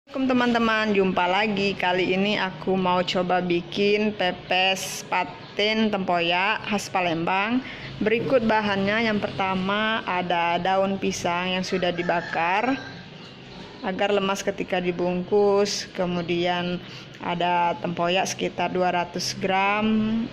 Assalamualaikum teman-teman, jumpa lagi. Kali ini aku mau coba bikin pepes patin tempoyak khas Palembang. Berikut bahannya. Yang pertama ada daun pisang yang sudah dibakar agar lemas ketika dibungkus. Kemudian ada tempoyak sekitar 200 gram.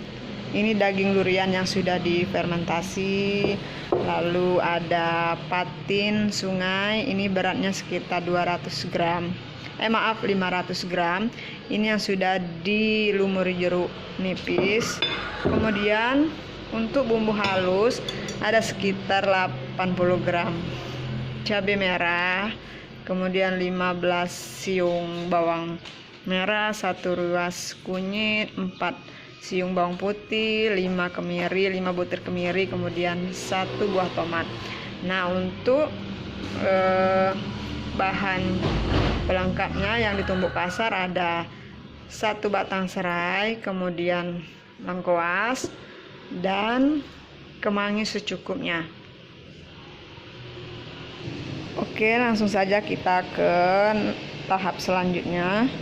Ini daging durian yang sudah difermentasi. Lalu ada patin sungai, ini beratnya sekitar 200 gram. 500 gram. Ini yang sudah dilumuri jeruk nipis. Kemudian untuk bumbu halus ada sekitar 80 gram cabai merah, kemudian 15 siung bawang merah, 1 ruas kunyit, 4 siung bawang putih, 5 kemiri, 5 butir kemiri, kemudian 1 buah tomat. Nah, untuk bahan pelengkapnya yang ditumbuk kasar ada 1 batang serai, kemudian lengkuas dan kemangi secukupnya. Oke, langsung saja kita ke tahap selanjutnya.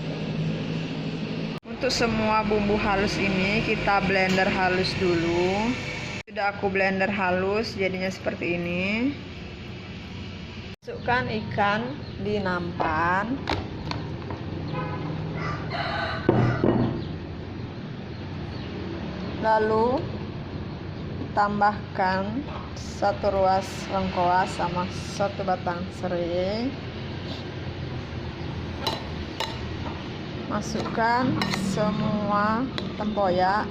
Untuk semua bumbu halus ini kita blender halus dulu. Sudah aku blender halus, jadinya seperti ini. Masukkan ikan di nampan. Lalu tambahkan 1 ruas lengkuas sama 1 batang serai. Masukkan semua tempoyak.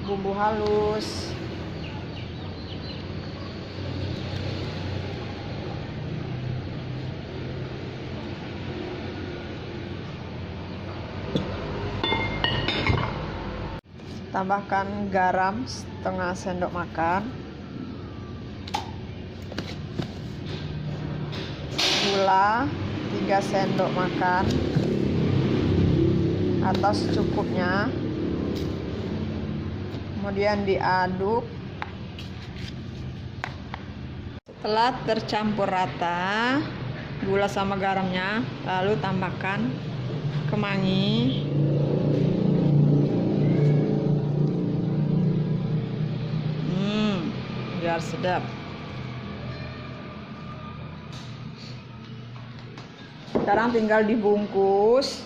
Bumbu halus. Tambahkan garam setengah sendok makan, gula 3 sendok makan atau secukupnya. Kemudian diaduk. Setelah tercampur rata gula sama garamnya, lalu tambahkan kemangi, biar sedap. Sekarang tinggal dibungkus.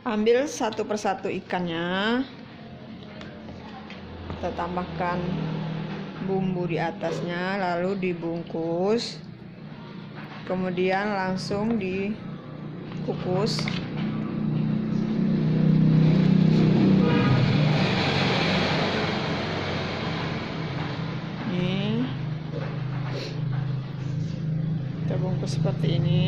Ambil satu persatu ikannya, kita tambahkan bumbu di atasnya, lalu dibungkus, kemudian langsung dikukus. Ini kita bungkus seperti ini.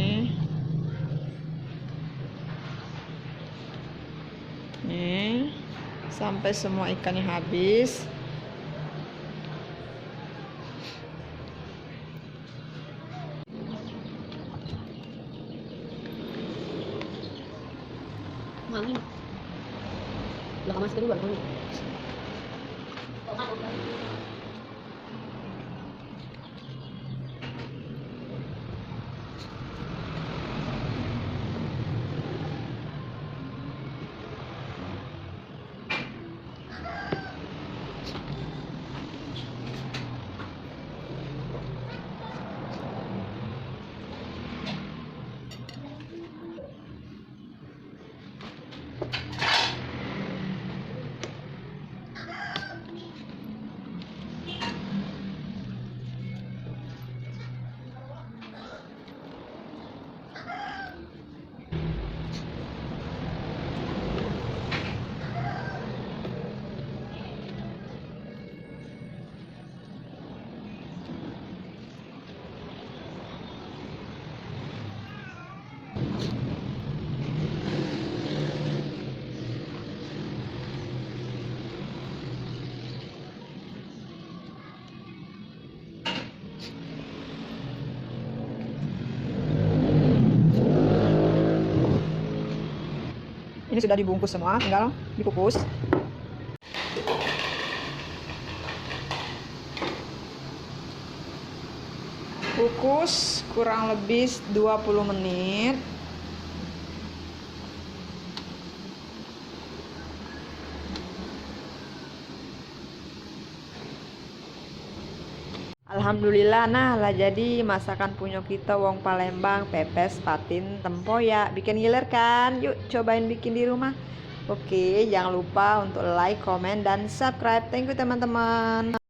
Nih, sampai semua ikannya habis. Mami, belakang mas kedua mami. Ini sudah dibungkus semua, tinggal dikukus. Kukus kurang lebih 20 menit. Alhamdulillah, nah lah jadi masakan punya kita wong Palembang, pepes patin tempoyak. Bikin ngiler kan? Yuk cobain bikin di rumah. Oke, jangan lupa untuk like, komen, dan subscribe. Thank you teman-teman.